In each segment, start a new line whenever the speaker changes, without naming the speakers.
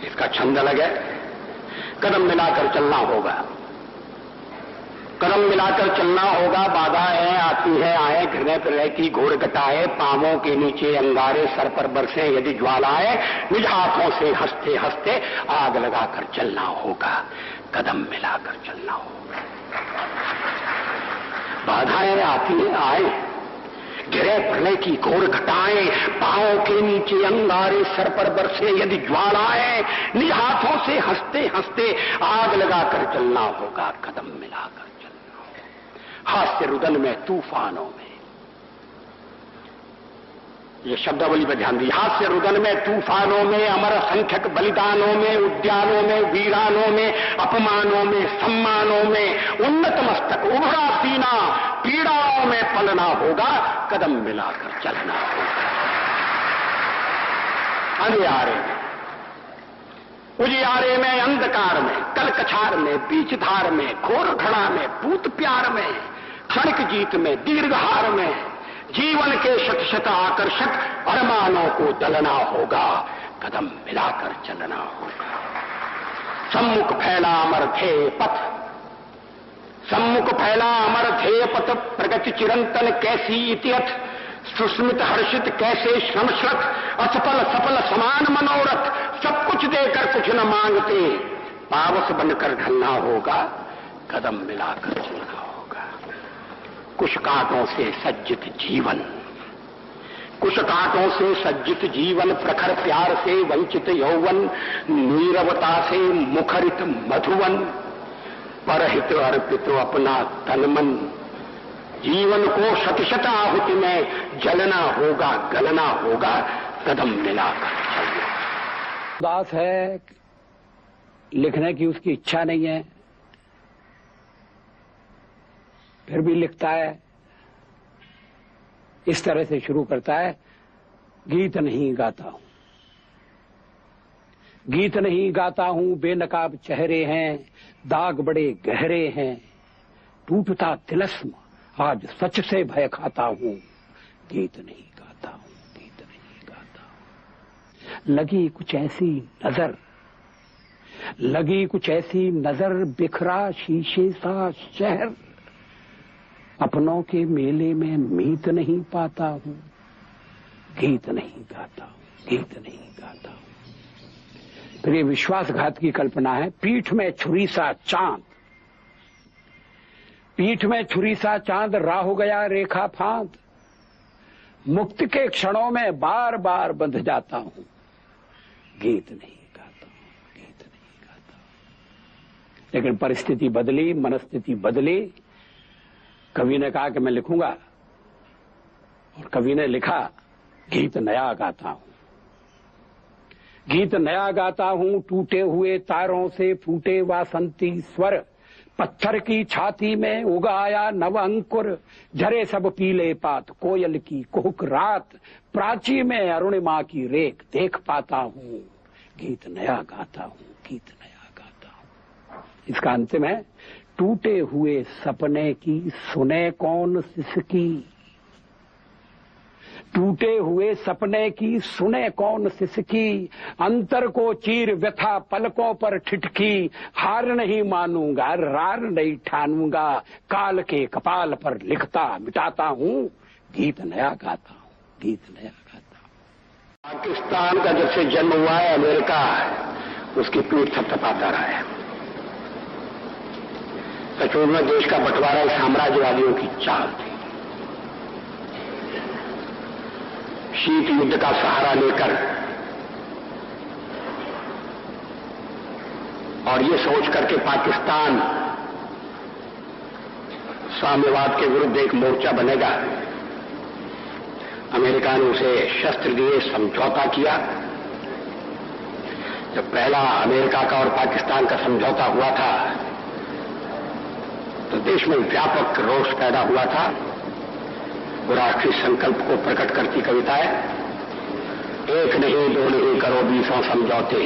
इसका छंद अलग है। कदम मिलाकर चलना होगा, कदम मिलाकर चलना होगा। बाधाएं आती है आए, घृणय प्रलय की घोर घटाए, पांवों के नीचे अंगारे, सर पर बरसे यदि ज्वालाएं, निज हाथों से हंसते हंसते आग लगाकर चलना होगा, कदम मिलाकर चलना होगा। बाधाएं आती है आए, घृणय प्रलय की घोर घटाएं, पांवों के नीचे अंगारे, सर पर बरसे यदि ज्वालाएं, निज हाथों से हंसते हंसते आग लगाकर चलना होगा, कदम मिलाकर चलना होगा। हास्य रुदन में तूफानों में, ये शब्दावली पर ध्यान दी। हास्य रुदन में तूफानों में, अमर असंख्यक बलिदानों में, उद्यानों में, वीरानों में, अपमानों में, सम्मानों में, उन्नत मस्तक उभरा सीना, पीड़ाओं में पलना होगा, कदम मिलाकर चलना होगा। अंधियारे में, उजियारे में, अंधकार में, कलकछार में, बीच धार में, घोर घड़ा में, भूत प्यार में, क्षणिक जीत में, दीर्घहार में, जीवन के शत शत आकर्षक अरमानों को दलना होगा, कदम मिलाकर चलना होगा। सम्मुख फैला अमर ध्येय पथ, सम्मुख फैला अमर ध्येय पथ, प्रगति चिरंतन कैसी इतिहत, सुस्मित हर्षित कैसे श्रमश्रत, असफल सफल समान मनोरथ, सब कुछ देकर कुछ न मांगते, पावस बनकर ढलना होगा, कदम मिलाकर चलना होगा। कुछ कांटों से सज्जित जीवन, कुछ कांटों से सज्जित जीवन, प्रखर प्यार से वंचित यौवन, नीरवता से मुखरित मधुवन, परहित अर्पित अपना तन मन, जीवन को शत शत आहुति में जलना होगा, गलना होगा, कदम मिलाकर चलना।
उदास है, लिखने की उसकी इच्छा नहीं है, फिर भी लिखता है। इस तरह से शुरू करता है, गीत नहीं गाता हूं, गीत नहीं गाता हूं, बेनकाब चेहरे हैं, दाग बड़े गहरे हैं, टूटता तिलस्म आज सच से भय खाता हूं, गीत नहीं गाता हूं, गीत नहीं गाता हूं। लगी कुछ ऐसी नजर, लगी कुछ ऐसी नजर, बिखरा शीशे सा शहर, अपनों के मेले में मीत नहीं पाता हूं, गीत नहीं गाता हूं, गीत नहीं गाता हूं। फिर ये विश्वासघात की कल्पना है। पीठ में छुरी सा चांद, पीठ में छुरी सा चांद, राह गया रेखा फांद, मुक्त के क्षणों में बार बार बंध जाता हूं, गीत नहीं गाता हूं, गीत नहीं गाता हूं। लेकिन परिस्थिति बदली, मनस्थिति बदली। कवि ने कहा कि मैं लिखूंगा, और कवि ने लिखा, गीत नया गाता हूं, गीत नया गाता हूं, टूटे हुए तारों से फूटे वासंती स्वर, पत्थर की छाती में उगा आया नव अंकुर, झरे सब पीले पात, कोयल की कुहुक रात, प्राची में अरुणिमा की रेख देख पाता हूं, गीत नया गाता हूं, गीत नया गाता हूं। इसका अंतिम है, टूटे हुए सपने की सुने कौन सिसकी, टूटे हुए सपने की सुने कौन सिसकी, अंतर को चीर व्यथा पलकों पर ठिठकी, हार नहीं मानूंगा, रार नहीं ठानूंगा, काल के कपाल पर लिखता मिटाता हूं, गीत नया गाता हूं, गीत नया गाता हूं।
पाकिस्तान का जब से जन्म हुआ है अमेरिका, उसकी पीठ थपथपाता रहा है। सचमुच में देश का बंटवारा साम्राज्यवादियों की चाल थी। शीत युद्ध का सहारा लेकर और ये सोच करके पाकिस्तान साम्यवाद के विरुद्ध एक मोर्चा बनेगा, अमेरिका ने उसे शस्त्र दिए, समझौता किया। जब पहला अमेरिका का और पाकिस्तान का समझौता हुआ था तो देश में व्यापक रोष पैदा हुआ था। वो राष्ट्रीय संकल्प को प्रकट करती कविताएं, एक नहीं दो नहीं करो 20 समझौते,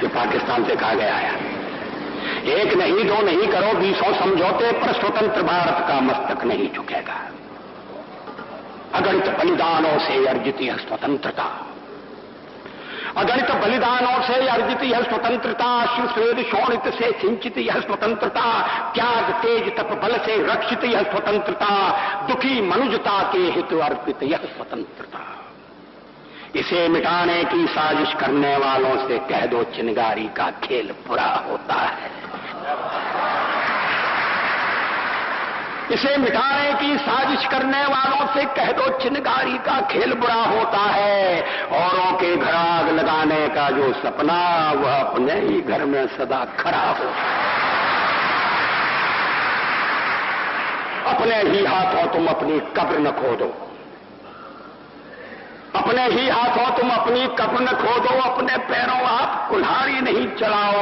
ये पाकिस्तान से कहा गया है। एक नहीं दो नहीं करो 20 समझौते, पर स्वतंत्र भारत का मस्तक नहीं झुकेगा। अगणित बलिदानों से अर्जित यह स्वतंत्रता अगणित बलिदानों से अर्जित यह स्वतंत्रता, श्वेद शोणित से सिंचित यह स्वतंत्रता, त्याग तेज तप बल से रक्षित यह स्वतंत्रता, दुखी मनुजता के हित अर्पित यह स्वतंत्रता। इसे मिटाने की साजिश करने वालों से कह दो चिनगारी का खेल बुरा होता है। इसे मिटाने की साजिश करने वालों से कह दो चिनगारी का खेल बुरा होता है। औरों के घर आग लगाने का जो सपना वह अपने ही घर में सदा खड़ा हो। अपने ही हाथों तुम अपनी कब्र न खोदो, अपने ही हाथों तुम अपनी कब्र न खोदो, अपने पैरों आप कुल्हाड़ी नहीं चलाओ।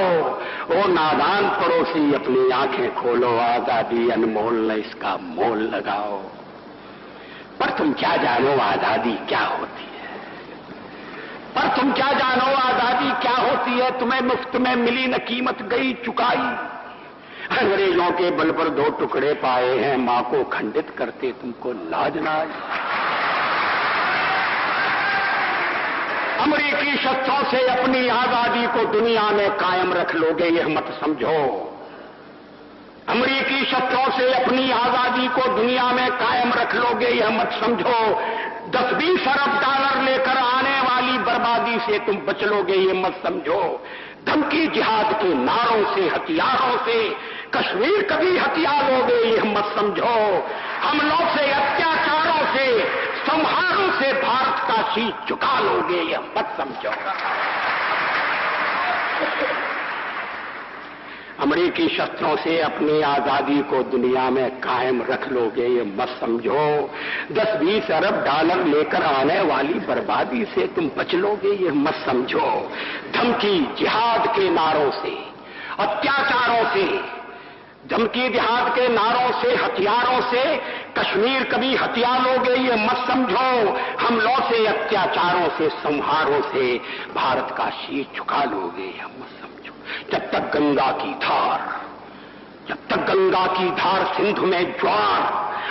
ओ नादान पड़ोसी अपनी आंखें खोलो, आजादी अनमोल न इसका मोल लगाओ। पर तुम क्या जानो आजादी क्या होती है, पर तुम क्या जानो आजादी क्या होती है। तुम्हें मुफ्त में मिली न कीमत गई चुकाई। अंग्रेजों के बल पर 2 टुकड़े पाए हैं, मां को खंडित करते तुमको लाज ना आई। अमेरिकी शस्त्रों से अपनी आजादी को दुनिया में कायम रख लोगे यह मत समझो। अमेरिकी शस्त्रों से अपनी आजादी को दुनिया में कायम रख लोगे यह मत समझो। 10-20 अरब डॉलर लेकर आने वाली बर्बादी से तुम बच लोगे यह मत समझो। धमकी जिहाद के नारों से, हथियारों से कश्मीर कभी हथिया लोगे यह मत समझो। हमलों से, अत्याचारों से, संहारों से भारत का शीश झुका लोगे यह मत समझो। अमेरिकी शस्त्रों से अपनी आजादी को दुनिया में कायम रख लोगे ये मत समझो। 10-20 अरब डॉलर लेकर आने वाली बर्बादी से तुम बच लोगे ये मत समझो। धमकी जिहाद के नारों से, अत्याचारों से, धमकी जिहाद के नारों से, हथियारों से कश्मीर कभी हथिया लोगे ये मत समझो। हमलों से, अत्याचारों से, संहारों से भारत का शीश झुका लोगे यह मत समझो। जब तक गंगा की धार, जब तक गंगा की धार सिंधु में ज्वार,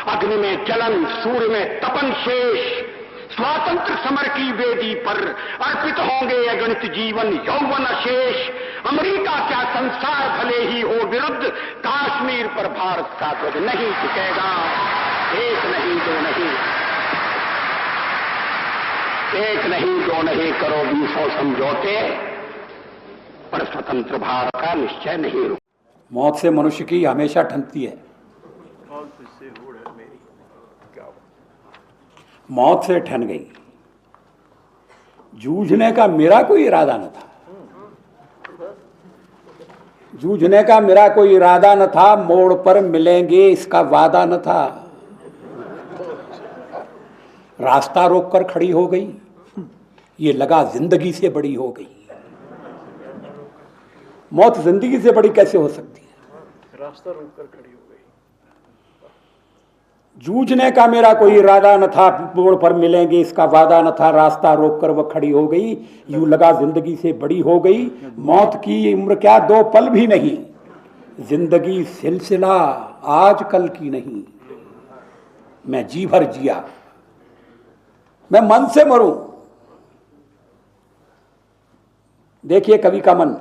अग्नि में जलन, सूर्य में तपन शेष, स्वातंत्र समर की वेदी पर अर्पित होंगे अगणित जीवन यौवन शेष। अमेरिका क्या संसार भले ही हो विरुद्ध, कश्मीर पर भारत का ध्वज नहीं झुकेगा। एक नहीं दो नहीं, एक नहीं दो नहीं करो 20 समझौते, पर स्वतंत्र भारत का निश्चय नहीं रुक।
मौत से मनुष्य की हमेशा ठनती है। मौत से ठन गई। जूझने का मेरा कोई इरादा न था, जूझने का मेरा कोई इरादा न था, मोड़ पर मिलेंगे इसका वादा न था। रास्ता रोककर खड़ी हो गई, ये लगा जिंदगी से बड़ी हो गई। मौत जिंदगी से बड़ी कैसे हो सकती है?
रास्ता रोककर खड़ी हो गई।
जूझने का मेरा कोई इरादा न था, मोड़ पर मिलेंगे इसका वादा न था। रास्ता रोककर वह खड़ी हो गई, यूं लगा जिंदगी से बड़ी हो गई। मौत की उम्र क्या 2 पल भी नहीं, जिंदगी सिलसिला आज कल की नहीं। मैं जी भर जिया, मैं मन से मरूं। देखिए कवि का मन,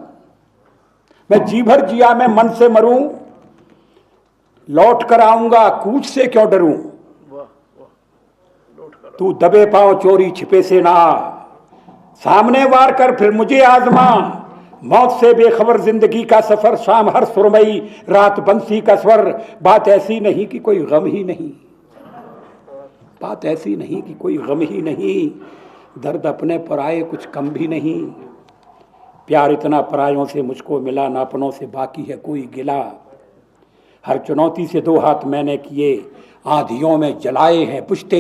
मैं जी भर जिया मैं मन से मरूं, लौट कर आऊंगा कूच से क्यों डरूं। तू दबे पांव चोरी छिपे से ना, सामने वार कर फिर मुझे आजमा। मौत से बेखबर जिंदगी का सफर, शाम हर सुरमई रात बंसी का स्वर। बात ऐसी नहीं कि कोई गम ही नहीं, बात ऐसी नहीं कि कोई गम ही नहीं। दर्द अपने पर आए कुछ कम भी नहीं, प्यार इतना परायों से मुझको मिला, ना अपनों से बाकी है कोई गिला। हर चुनौती से 2 हाथ मैंने किए, आंधियों में जलाए हैं पुश्ते